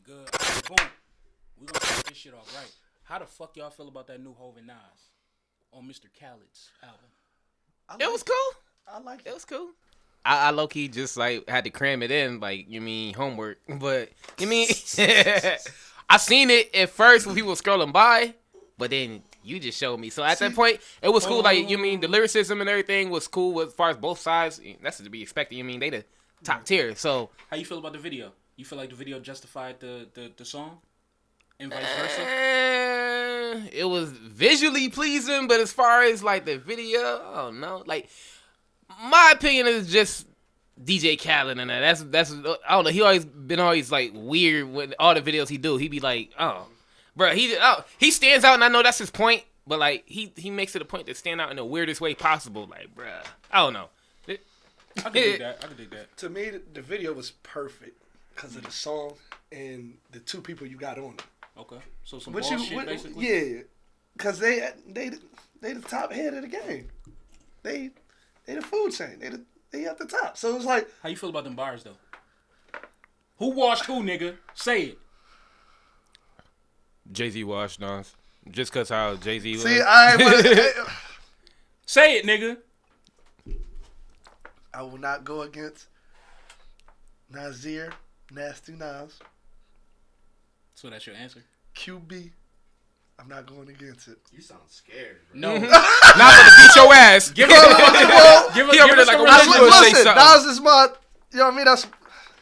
good. Right, boom. We're gonna start this shit off right. How the fuck y'all feel about that new Hov and Nas on Mr. Khaled's album? It was cool. I like it. It was cool. I low key just like had to cram it in, like you mean homework, but you mean I seen it at first when people were scrolling by, but then you just showed me. So at that point, it was cool. Like you mean the lyricism and everything was cool as far as both sides. That's to be expected. You mean they the top tier. So how you feel about the video? You feel like the video justified the song, and vice versa? It was visually pleasing, but as far as like the video, I don't know. Like my opinion is just DJ Khaled and that's I don't know. He always like weird with all the videos he do. He be like, oh, bro, he stands out, and I know that's his point, but like he makes it a point to stand out in the weirdest way possible. Like, bro, I don't know. I can dig that. To me, the video was perfect because of the song and the two people you got on it. Okay, so some bullshit basically. Yeah, because they the top head of the game. They the food chain. They at the top. So it's like, how you feel about them bars though? Who washed who, nigga? Say it. Jay Z washed Nas. Just cause how Jay Z was. See, say it, nigga. I will not go against Nasir, Nasty Nas. So that's your answer? QB. I'm not going against it. You sound scared, bro. No. Not gonna beat your ass. Give us like listen, Nas is my, you know what I mean? That's.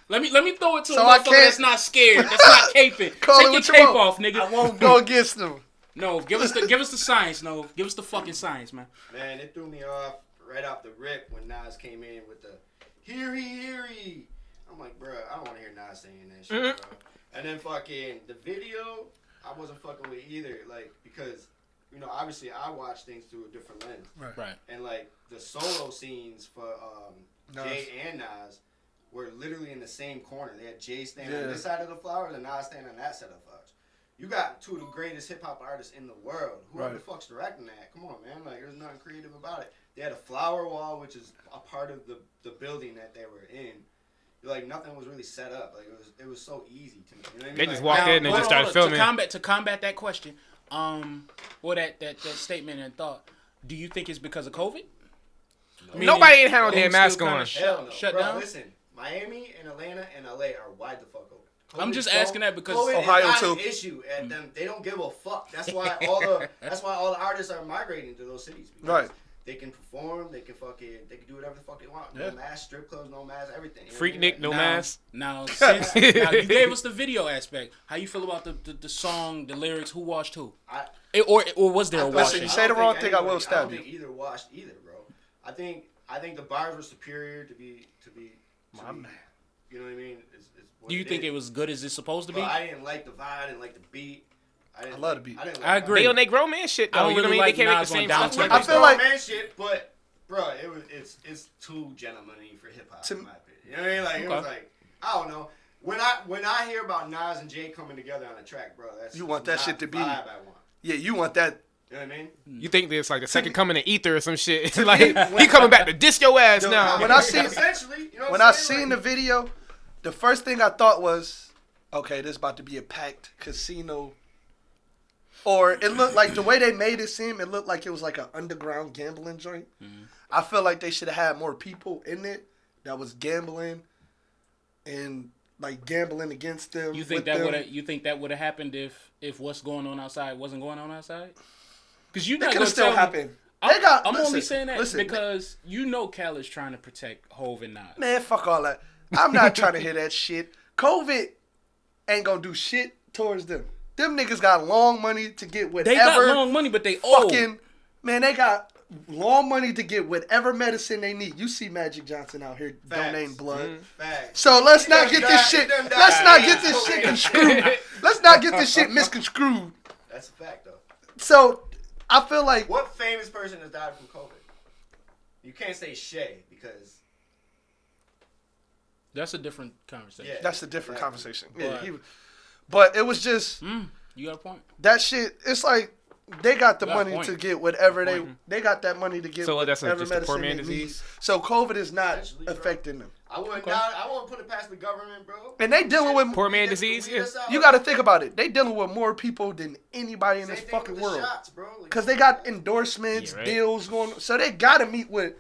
Let me throw it to a motherfucker that's not scared. That's not caping. Take your cape off, nigga. I won't go against them. No, give us the science. No, give us the fucking science, man. Man, it threw me off right off the rip when Nas came in with the heary. I'm like, bro, I don't want to hear Nas saying that shit, bro. And then fucking the video, I wasn't fucking with either, like, because, you know, obviously I watch things through a different lens. Right. And like the solo scenes for Jay and Nas were literally in the same corner. They had Jay standing on this side of the flowers and Nas standing on that side of the flowers. You got two of the greatest hip hop artists in the world. Whoever the fuck's directing that? Come on, man. Like, there's nothing creative about it. They had a flower wall, which is a part of the building that they were in. Like, nothing was really set up. Like, it was so easy to me. You know what I mean? They just walked in and just started filming. To combat that question, that statement and thought, do you think it's because of COVID? No. Nobody ain't had their mask on. Hell no. Shut down? Listen, Miami and Atlanta and LA are wide the fuck open. I'm just asking that because Ohio is too. An issue, and them they don't give a fuck. That's why all the artists are migrating to those cities. Right. They can perform. They can do whatever the fuck they want. No mask, strip clubs, no mask, everything. Freak Nick, no mask. Now, you gave us the video aspect. How you feel about the song, the lyrics? Who washed who? Or was there a wash? Listen, you say the wrong thing, I will stab you. I don't think either washed either, bro. I think the bars were superior to be. My man. You know what I mean? Do you think it was good as it's supposed to be? I didn't like the vibe. I didn't like the beat. I love the beat. I agree. They on their grown man shit though. I don't really like they can't Nas make the on same down stuff. I feel like man shit, but bro, it's too gentleman-y for hip hop in my opinion. You know what I mean? Like it was like I don't know. When I hear about Nas and Jay coming together on a track, bro, that's you want that shit to be. Vibe I want. Yeah, you want that. You know what I mean? You think there's like the second coming of Ether or some shit? Like he coming back to diss your ass now. When I seen essentially, you know when I seen the video, the first thing I thought was, okay, this is about to be a packed casino. Or it looked like the way they made it seem, it looked like it was like an underground gambling joint. Mm-hmm. I feel like they should have had more people in it that was gambling and like gambling against them. You think that would have happened if what's going on outside wasn't going on outside? Because you could have still happened. I'm only saying that because you know Khaled's trying to protect Hov and Nas. Man, fuck all that. I'm not trying to hear that shit. COVID ain't gonna do shit towards them. Them niggas got long money to get whatever. They got long money, but they old. Man, they got long money to get whatever medicine they need. You see Magic Johnson out here donating blood. So let's not get this shit. Let's not get this shit construed. Let's not get this shit misconstrued. That's a fact, though. So I feel like what famous person has died from COVID? You can't say Shay because that's a different conversation. Yeah, that's a different conversation. Yeah, but it was just you got a point. That shit. It's like they got the money to get whatever they got that money to get. So that's whatever just a poor man disease. So COVID is not affecting them. I wouldn't put it past the government, bro. And they dealing with poor man disease. You got to think about it. They dealing with more people than anybody in this fucking world. Because they got endorsements, deals going. So they got to meet with.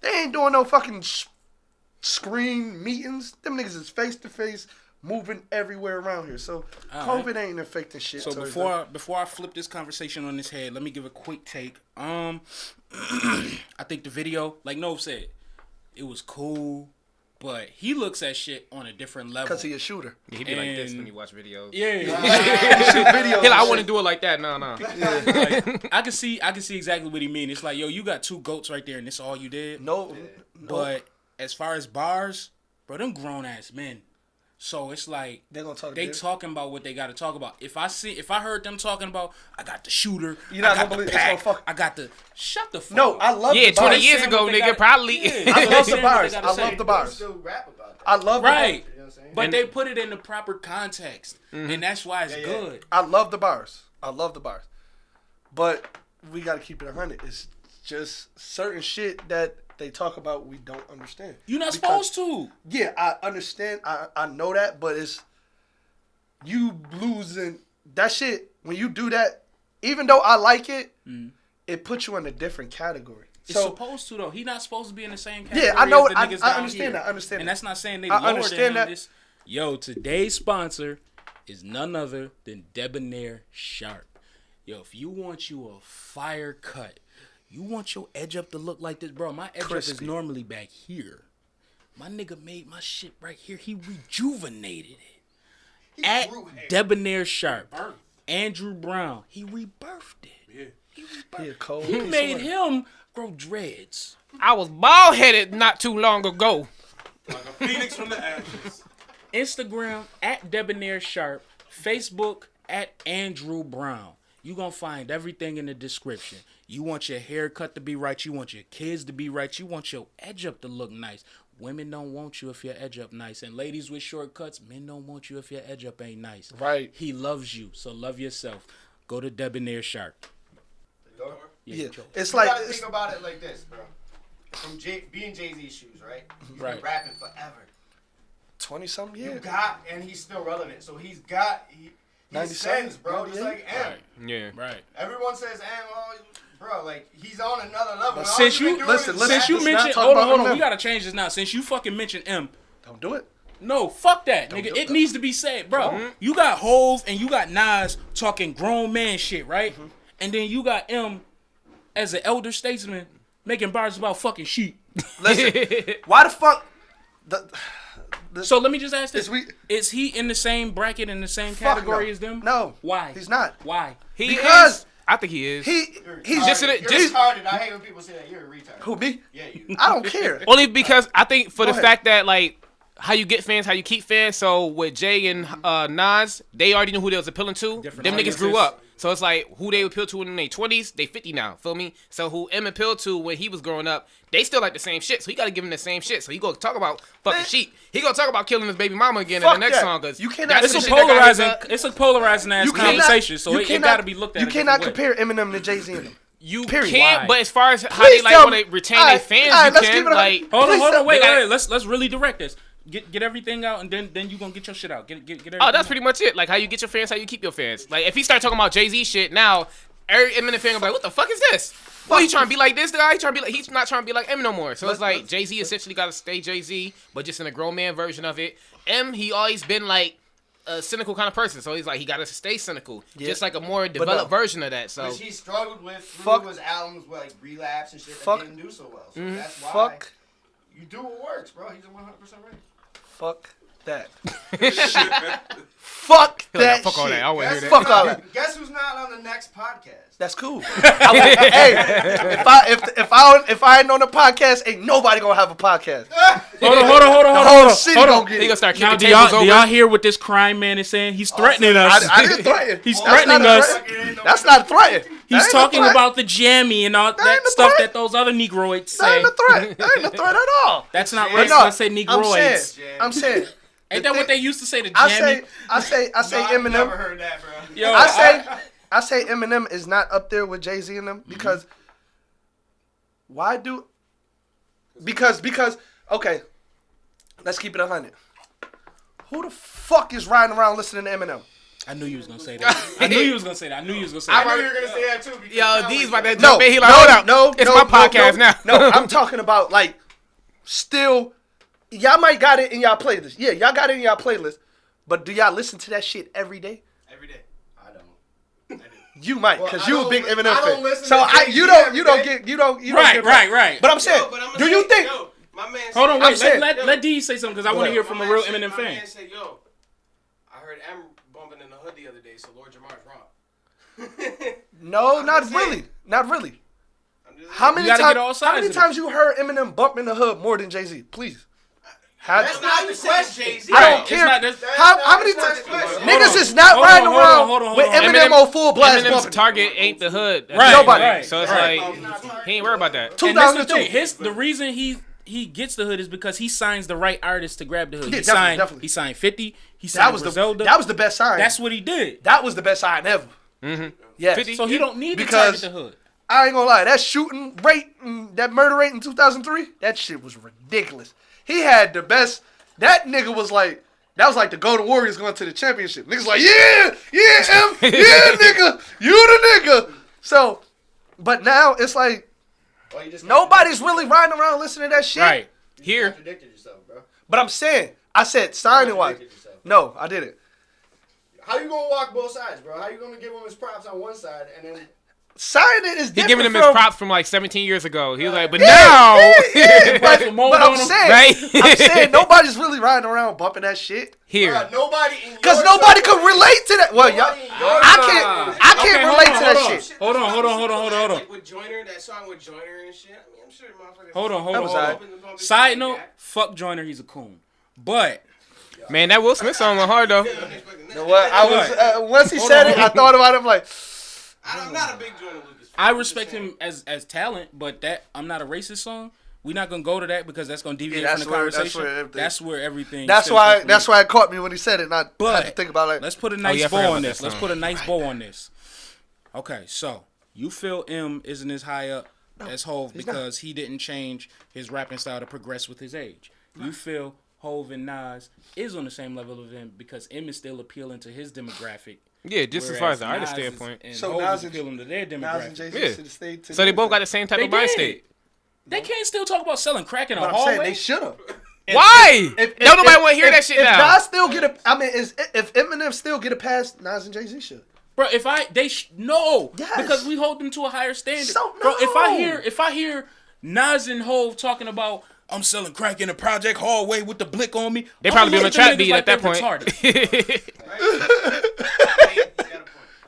They ain't doing no fucking screen meetings. Them niggas is face to face, moving everywhere around here. So COVID ain't affecting shit. So before I flip this conversation on its head, let me give a quick take. I think the video, like Nove said, it was cool. But he looks at shit on a different level. Because he a shooter. Yeah, he be like this when you watch videos. Yeah. Videos. I want to do it like that. No. Yeah, like, I can see exactly what he mean. It's like, yo, you got 2 goats right there, and this all you did. No. But as far as bars, bro, them grown ass men. So it's like they talking about what they got to talk about. If I heard them talking about, I got the shooter, you're not gonna believe it's gonna fuck. I got the shut the fuck. No, up. I love the bars. 20 years ago, nigga, probably. Yeah. I love the bars. I love the bars. Still rap about that. I love right, you know what I'm saying? but they put it in the proper context, and that's why it's good. I love the bars. But we got to keep it 100. It's just certain shit that they talk about we don't understand. You're not supposed to. Yeah, I understand. I know that, but it's you losing that shit when you do that. Even though I like it, it puts you in a different category. It's supposed to though. He's not supposed to be in the same category. Yeah, I know. As the niggas I down understand here. that. I understand. And that. that's not saying they I lower understand than that. this. Yo, today's sponsor is none other than Debonair Sharp. Yo, if you want you a fire cut, you want your edge up to look like this, bro. My edge up is normally back here. My nigga made my shit right here. He rejuvenated it. At Debonair Sharp, Andrew Brown, he rebirthed it. Yeah. He made him grow dreads. I was bald headed not too long ago. Like a phoenix from the ashes. Instagram at Debonair Sharp, Facebook at Andrew Brown. You gonna find everything in the description. You want your haircut to be right. You want your kids to be right. You want your edge up to look nice. Women don't want you if your edge up nice. And ladies with short cuts, men don't want you if your edge up ain't nice. Right. He loves you, so love yourself. Go to Debonair Sharp. Yeah. It's like think about it like this, bro. From being Jay Z's shoes, right? He's been rapping forever. 20-something years. And he's still relevant. So he sends, bro, just like M. Right. Yeah. Right. Everyone says M, bro, like he's on another level. But since you mentioned, hold on, we gotta change this now. Since you fucking mentioned M, don't do it. No, fuck that, nigga. It needs to be said, bro. Mm-hmm. You got Hov and you got Nas talking grown man shit, right? Mm-hmm. And then you got M as an elder statesman making bars about fucking sheep. Listen, why the fuck? So let me just ask this: is he in the same bracket, in the same category as them? No. Why? He's not. Why? Because I think he is. He's just retarded. I hate when people say that. You're a retard. Who, me? Yeah, you. I don't care. Only because I think for the fact that like how you get fans, how you keep fans. So with Jay and Nas, they already knew who they was appealing to. Them niggas grew up. So it's like who they appeal to in their 20s, they 50 now. Feel me? So who M appealed to when he was growing up, they still like the same shit. So you gotta give him the same shit. So he gonna talk about fucking sheep. He gonna talk about killing his baby mama again in the next song. Cause you cannot. It's a polarizing ass conversation. So it gotta be looked at. You cannot compare Eminem to Jay Z. You can't, but as far as how they like want to retain their fans, you can. Like, hold on, wait. Let's really direct this. Get everything out, and then you gonna get your shit out. Get everything that's out. Pretty much it. Like how you get your fans, how you keep your fans. Like if he start talking about Jay Z shit now, every Eminem fan gonna be like, what the fuck is this? Well, he trying to be like this guy. He's not trying to be like M no more. So it's like Jay Z essentially got to stay Jay Z, but just in a grown man version of it. M, he always been like a cynical kind of person, so he's like he got to stay cynical, just like a more developed version of that. So which he struggled with through his albums with like Relapse and shit that didn't do so well. So that's why you do what works, bro. He's 100% right. Fuck that. Fuck that. Fuck all that. I wouldn't hear that. Fuck all that. Guess who's not on the next podcast? That's cool. Hey, if I ain't on the podcast, ain't nobody gonna have a podcast. Hold on. He gonna start kicking do tables over. y'all hear what this crime man is saying? He's threatening us. I didn't threaten. He's threatening us. That's not a threat. He's talking about the jammy and all that stuff that those other Negroids say. That ain't a threat. That ain't a threat at all. That's not racist. I say Negroids. I'm saying. Ain't that what they used to say? The jammy. I say Eminem. Never heard that, bro. Yo, I say Eminem is not up there with Jay Z and them because why do? Because okay, let's keep it 100. Who the fuck is riding around listening to Eminem? I knew you was gonna say that. I knew you was gonna say that. I knew you were gonna say that too. Yo, DeeZ about that jump in. He like, hold up. It's my podcast now. No, I'm talking about like still. Y'all might got it in y'all playlist. Yeah, y'all got it in y'all playlist. But do y'all listen to that shit every day? Every day. I don't. You might, cause you a big Eminem I don't fan. listen So to you don't get Right. But I'm saying, do you think? My man Hold on, wait. saying- Let DeeZ say something because I want to hear from a real Eminem My fan. man said, yo, I heard M bumping in the hood the other day, so Lord Jamar's wrong. No, not just really. saying. Not really. I'm just How many gotta get all times? sides How many of times you heard Eminem bump in the hood more than Jay Z? Please. That's not the question. Jay-Z. I don't It's care. not this- How many That's times? not the question. Niggas is not Hold on, riding hold on, around hold on, with hold on. Eminem on full blast Eminem's bumping. target ain't the hood. That's Right, nobody. right, So it's right. like he ain't worried about that. And that's the 2002. thing. The reason he gets the hood is because he signs the right artist to grab the hood. Yeah, definitely. He signed 50. He signed Griselda. That was the best sign. That's what he did. That was the best sign ever. Mm-hmm. Yes. 50. So he don't need to Because- target the hood. I ain't gonna lie, that shooting rate, that murder rate in 2003, that shit was ridiculous. He had the best. That nigga was like, that was like the Golden Warriors going to the championship. Niggas like, yeah, nigga, you the nigga. So, but now it's like Well, you just nobody's really riding around listening to that shit. Right. Here, contradicted yourself, bro. But I'm saying, I said signing wise. Contradicted yourself. No, I didn't. How you gonna walk both sides, bro? How you gonna give him his props on one side and then? Signing is he different giving him his from, props from like 17 years ago. He was like, but Yeah, now, yeah, but I'm on him. saying, Right? I'm saying nobody's really riding around bumping that shit. here. Bro, nobody in Because your nobody circle- could relate to that. Well, y'all, Nobody in your I can't Okay, relate to hold that on. shit. Hold on. Like with Joyner, that song with Joyner and shit. I mean, I'm sure motherfuckers. Hold on. That was alright. Side note, fuck Joyner, he's a coon. But Man, that Will Smith song went hard though. You know what? I was once he said it, I thought about it. I'm like, I'm not a big Joyner Lucas fan. I respect him as talent, but that I'm Not a Racist song, we're not gonna go to that because that's gonna deviate Yeah, from the that's where conversation. That's where everything. that's stems why from. that's why it caught me when he said it. And I had to But think about it. let's put a yeah, nice I forgot bow about on that this. Let's song. put a nice bow on this. Okay, so you feel M isn't as high up as Hov because he didn't change his rapping style to progress with his age. You feel Hov and Nas is on the same level of him because M is still appealing to his demographic. Yeah, just as far as the whereas artist Nas is- standpoint. and So Hov Nas is and- appealing to their Nas and demographic. Jay Z Yeah. should have stayed. So they both got the same type They of mind did. state. They can't still talk about selling crack in a But I'm hallway. saying they should have. Why? Don't nobody want to hear that shit if now. Nas still get a, I mean, if Eminem still get a pass, Nas and Jay Z should. Bro, no, Yes. because we hold them to a higher standard. So, Bro, if no. I hear Nas and Hov talking about I'm selling crack in a project hallway with the blick on me, They probably be on a look at them trap niggas beat like at that they're point. retarded.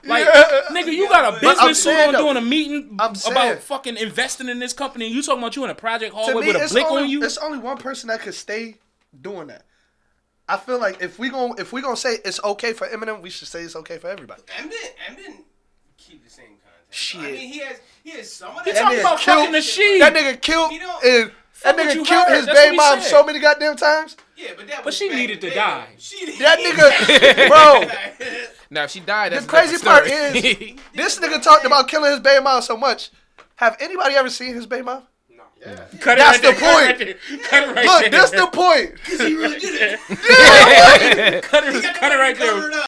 Like, nigga, you got a But I'm business suit saying on though, doing a meeting I'm saying- about fucking investing in this company, and you talking about you in a project To hallway me, with a it's blick on you? It's only one person that could stay doing that. I feel like if we gonna say it's okay for Eminem, we should say it's okay for everybody. M didn't keep the same content. Shit. I mean, he has some of You that. talking nigga about killed- fucking the sheep. That nigga killed He don't- and that what nigga you killed heard. his That's what baby he mom said. so many goddamn times. Yeah, but But she back needed to then. die. That nigga, bro. Now if she died, that's The crazy part story. is, this nigga talked about killing his baby mom so much. Have anybody ever seen his baby mom? No. Yeah. Cut it That's right the there, cut it point. right there, cut it right Look, there. that's the point. He really did it. Cut it right there.